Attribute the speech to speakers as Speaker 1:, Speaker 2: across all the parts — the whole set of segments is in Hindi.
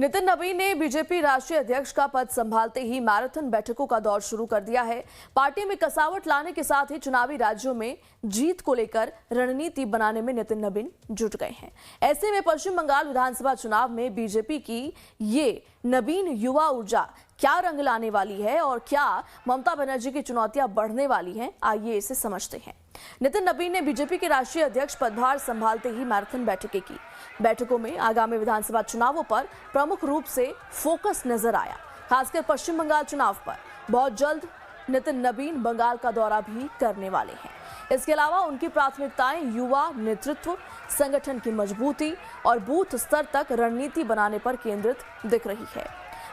Speaker 1: नितिन नवीन ने बीजेपी राष्ट्रीय अध्यक्ष का पद संभालते ही मैराथन बैठकों का दौर शुरू कर दिया है। पार्टी में कसावट लाने के साथ ही चुनावी राज्यों में जीत को लेकर रणनीति बनाने में नितिन नवीन जुट गए हैं। ऐसे में पश्चिम बंगाल विधानसभा चुनाव में बीजेपी की ये नवीन युवा ऊर्जा क्या रंग लाने वाली है और क्या ममता बनर्जी की चुनौतियां बढ़ने वाली हैं, आइए इसे समझते हैं। नितिन नवीन ने बीजेपी के राष्ट्रीय अध्यक्ष पदभार संभालते ही मैराथन बैठकें की। बैठकों में आगामी विधानसभा चुनावों पर प्रमुख रूप से फोकस नजर आया, खासकर पश्चिम बंगाल चुनाव पर। बहुत जल्द नितिन नवीन बंगाल का दौरा भी करने वाले हैं। इसके अलावा उनकी प्राथमिकताएं युवा नेतृत्व, संगठन की मजबूती और बूथ स्तर तक रणनीति बनाने पर केंद्रित दिख रही है।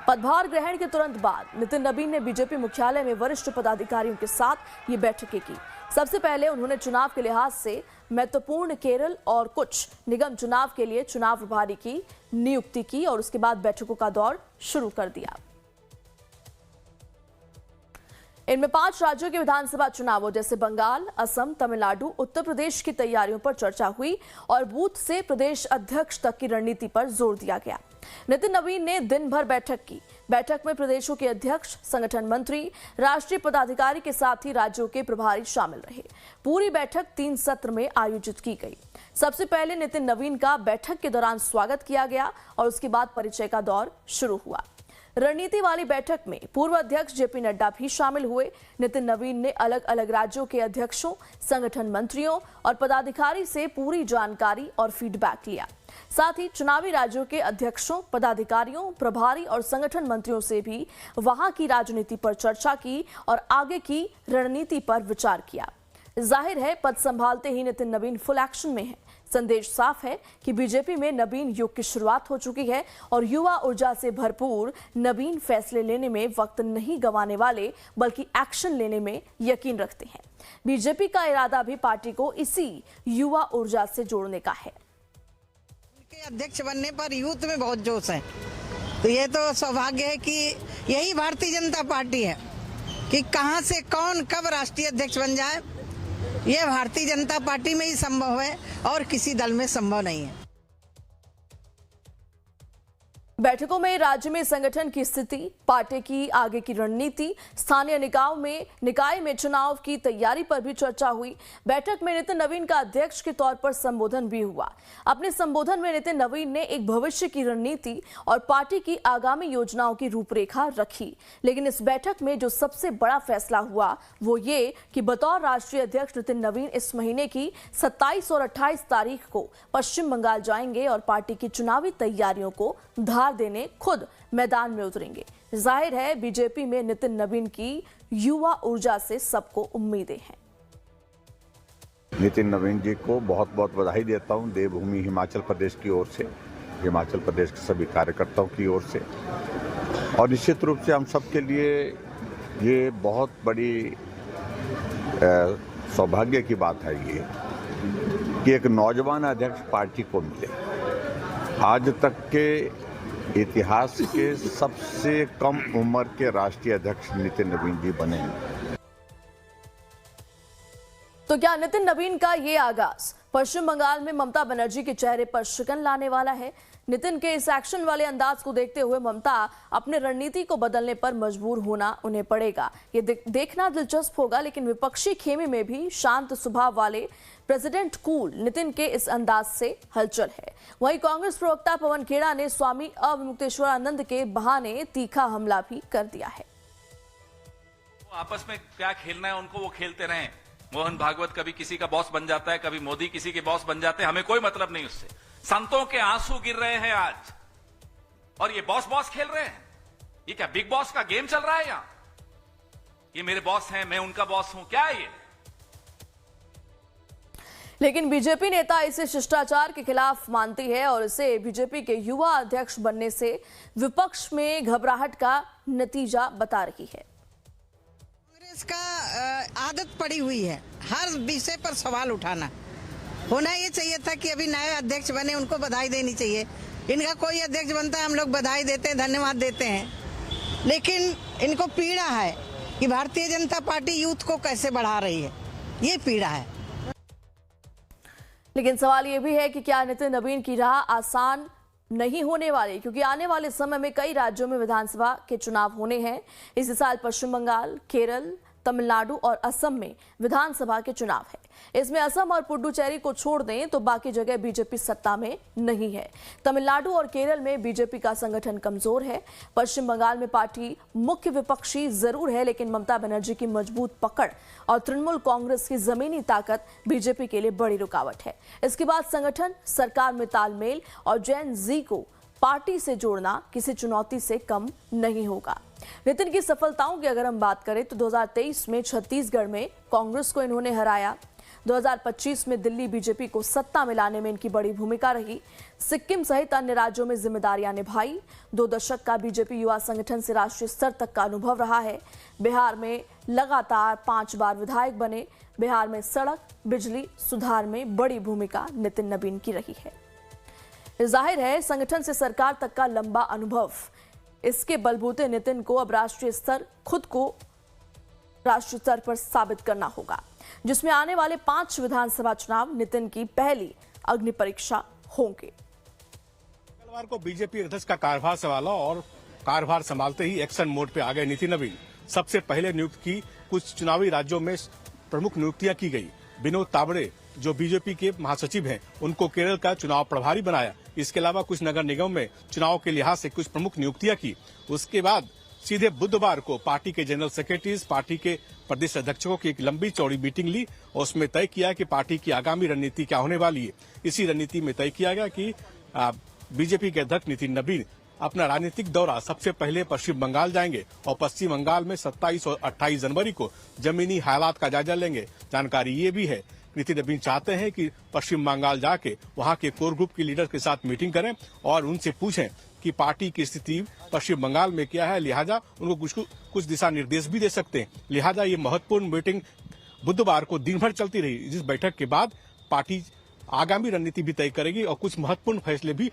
Speaker 1: पदभार ग्रहण के तुरंत बाद नितिन नवीन ने बीजेपी मुख्यालय में वरिष्ठ पदाधिकारियों के साथ ये बैठकें की। सबसे पहले उन्होंने चुनाव के लिहाज से महत्वपूर्ण केरल और कुछ निगम चुनाव के लिए चुनाव प्रभारी की नियुक्ति की और उसके बाद बैठकों का दौर शुरू कर दिया। इनमें 5 राज्यों के विधानसभा चुनावों जैसे बंगाल, असम, तमिलनाडु, उत्तर प्रदेश की तैयारियों पर चर्चा हुई और बूथ से प्रदेश अध्यक्ष तक की रणनीति पर जोर दिया गया। नितिन नवीन ने दिन भर बैठक की। बैठक में प्रदेशों के अध्यक्ष, संगठन मंत्री, राष्ट्रीय पदाधिकारी के साथ ही राज्यों के प्रभारी शामिल रहे। पूरी बैठक 3 सत्र में आयोजित की गई। सबसे पहले नितिन नवीन का बैठक के दौरान स्वागत किया गया और उसके बाद परिचय का दौर शुरू हुआ। रणनीति वाली बैठक में पूर्व अध्यक्ष जेपी नड्डा भी शामिल हुए। नितिन नवीन ने अलग अलग राज्यों के अध्यक्षों, संगठन मंत्रियों और पदाधिकारी से पूरी जानकारी और फीडबैक लिया। साथ ही चुनावी राज्यों के अध्यक्षों, पदाधिकारियों, प्रभारी और संगठन मंत्रियों से भी वहां की राजनीति पर चर्चा की और आगे की रणनीति पर विचार किया। जाहिर है, पद संभालते ही नितिन नवीन फुल एक्शन में है। संदेश साफ है कि बीजेपी में नवीन युग की शुरुआत हो चुकी है और युवा ऊर्जा से भरपूर नवीन फैसले लेने में वक्त नहीं गंवाने वाले, बल्कि एक्शन लेने में यकीन रखते हैं। बीजेपी का इरादा भी पार्टी को इसी युवा ऊर्जा से जोड़ने का है।
Speaker 2: उनके अध्यक्ष बनने पर यूथ में बहुत जोश है, तो ये तो सौभाग्य है कि यही भारतीय जनता पार्टी है कि कहां से कौन कब राष्ट्रीय अध्यक्ष बन जाए, ये भारतीय जनता पार्टी में ही संभव है और किसी दल में संभव नहीं है।
Speaker 1: बैठकों में राज्य में संगठन की स्थिति, पार्टी की आगे की रणनीति, स्थानीय निकाय में चुनाव की तैयारी पर भी चर्चा हुई। बैठक में नितिन नवीन का अध्यक्ष के तौर पर संबोधन भी हुआ। अपने संबोधन में नितिन नवीन ने एक भविष्य की रणनीति और पार्टी की आगामी योजनाओं की रूपरेखा रखी। लेकिन इस बैठक में जो सबसे बड़ा फैसला हुआ वो ये कि बतौर राष्ट्रीय अध्यक्ष नितिन नवीन इस महीने की 27 और 28 तारीख को पश्चिम बंगाल जाएंगे और पार्टी की चुनावी तैयारियों को धार देने खुद मैदान में उतरेंगे। जाहिर है, बीजेपी में नितिन नवीन की युवा ऊर्जा से सबको उम्मीदें हैं।
Speaker 3: नितिन नवीन जी को बहुत बहुत बधाई देता हूं देवभूमि हिमाचल प्रदेश की ओर से, हिमाचल प्रदेश के सभी कार्यकर्ताओं की ओर से। और निश्चित रूप से हम सब के लिए ये बहुत बड़ी सौभाग्य की बात है ये कि एक नौजवान अध्यक्ष पार्टी को मिले। आज तक के इतिहास के सबसे कम उम्र के राष्ट्रीय अध्यक्ष नितिन नवीन जी बने।
Speaker 1: तो क्या नितिन नवीन का ये आगाज पश्चिम बंगाल में ममता बनर्जी के चेहरे पर शिकन लाने वाला है? नितिन के इस एक्शन वाले अंदाज को देखते हुए ममता अपने रणनीति को बदलने पर मजबूर होना उन्हें पड़ेगा। ये देखना दिलचस्प होगा। लेकिन विपक्षी खेमे में भी शांत स्वभाव वाले प्रेसिडेंट कूल नितिन के इस अंदाज से हलचल है। वहीं कांग्रेस प्रवक्ता पवन खेड़ा ने स्वामी अविमुक्तेश्वरानंद के बहाने तीखा हमला भी कर दिया है।
Speaker 4: आपस में क्या खेलना है उनको वो खेलते रहें। मोहन भागवत कभी किसी का बॉस बन जाता है, कभी मोदी किसी के बॉस बन जाते हैं, हमें कोई मतलब नहीं उससे। संतों के आंसू गिर रहे हैं आज और ये बॉस खेल रहे हैं। ये क्या बिग बॉस का गेम चल रहा है यहां? ये मेरे बॉस हैं, मैं उनका बॉस हूं, क्या है ये?
Speaker 1: लेकिन बीजेपी नेता इसे शिष्टाचार के खिलाफ मानती है और इसे बीजेपी के युवा अध्यक्ष बनने से विपक्ष में घबराहट का नतीजा बता रही है।
Speaker 2: कांग्रेस का आदत पड़ी हुई है हर विषय पर सवाल उठाना। होना ये चाहिए था कि अभी नए अध्यक्ष बने, उनको बधाई देनी चाहिए। इनका कोई अध्यक्ष बनता है, हम लोग बधाई देते हैं, धन्यवाद देते हैं। लेकिन इनको पीड़ा है कि भारतीय जनता पार्टी यूथ को कैसे बढ़ा रही है, ये पीड़ा है।
Speaker 1: लेकिन सवाल यह भी है कि क्या नितिन नवीन की राह आसान नहीं होने वाली, क्योंकि आने वाले समय में कई राज्यों में विधानसभा के चुनाव होने हैं। इसी साल पश्चिम बंगाल, केरल, तमिलनाडु और असम में विधानसभा के चुनाव है। इसमें असम और पुडुचेरी को छोड़ दें तो बाकी जगह बीजेपी सत्ता में नहीं है। तमिलनाडु और केरल में बीजेपी का संगठन कमजोर है। पश्चिम बंगाल में पार्टी मुख्य विपक्षी जरूर है, लेकिन ममता बनर्जी की मजबूत पकड़ और तृणमूल कांग्रेस की जमीनी ताकत बीजेपी के लिए बड़ी रुकावट है। इसके बाद संगठन, सरकार में तालमेल और जेन जी को पार्टी से जोड़ना किसी चुनौती से कम नहीं होगा। नितिन की सफलताओं की अगर हम बात करें तो 2023 में छत्तीसगढ़ में कांग्रेस को इन्होंने हराया। 2025 में दिल्ली बीजेपी को सत्ता में लाने में इनकी बड़ी भूमिका रही। सिक्किम सहित अन्य राज्यों में जिम्मेदारियां निभाई। 2 दशक का बीजेपी युवा संगठन से राष्ट्रीय स्तर तक का अनुभव रहा है। बिहार में लगातार 5 बार विधायक बने। बिहार में सड़क, बिजली सुधार में बड़ी भूमिका नितिन नबीन की रही है। जाहिर है संगठन से सरकार तक का लंबा अनुभव, इसके बलबूते नितिन को अब राष्ट्रीय स्तर पर साबित करना होगा, जिसमें आने वाले 5 विधानसभा चुनाव नितिन की पहली अग्नि परीक्षा होंगे।
Speaker 5: मंगलवार को बीजेपी अध्यक्ष का कार्यभार संभाला और कार्यभार संभालते ही एक्शन मोड पे आ गए नितिन नबीन। सबसे पहले नियुक्त की कुछ चुनावी राज्यों में प्रमुख नियुक्तियां की गई। विनोद तावड़े जो बीजेपी के महासचिव हैं, उनको केरल का चुनाव प्रभारी बनाया। इसके अलावा कुछ नगर निगम में चुनाव के लिहाज से कुछ प्रमुख नियुक्तियां की। उसके बाद सीधे बुधवार को पार्टी के जनरल सेक्रेटरीज, पार्टी के प्रदेश अध्यक्षों की एक लंबी चौड़ी मीटिंग ली और उसमें तय किया कि पार्टी की आगामी रणनीति क्या होने वाली है। इसी रणनीति में तय किया गया कि बीजेपी के अध्यक्ष नितिन नबीन अपना राजनीतिक दौरा सबसे पहले पश्चिम बंगाल जाएंगे और पश्चिम बंगाल में 27 और 28 जनवरी को जमीनी हालात का जायजा लेंगे। जानकारी ये भी है नितिन नबीन चाहते हैं कि पश्चिम बंगाल जाके वहां के कोर ग्रुप के लीडर के साथ मीटिंग करें और उनसे पूछें कि पार्टी की स्थिति पश्चिम बंगाल में क्या है, लिहाजा उनको कुछ दिशा निर्देश भी दे सकते हैं। लिहाजा ये महत्वपूर्ण मीटिंग बुधवार को दिन भर चलती रही। जिस बैठक के बाद पार्टी आगामी रणनीति भी तय करेगी और कुछ महत्वपूर्ण फैसले भी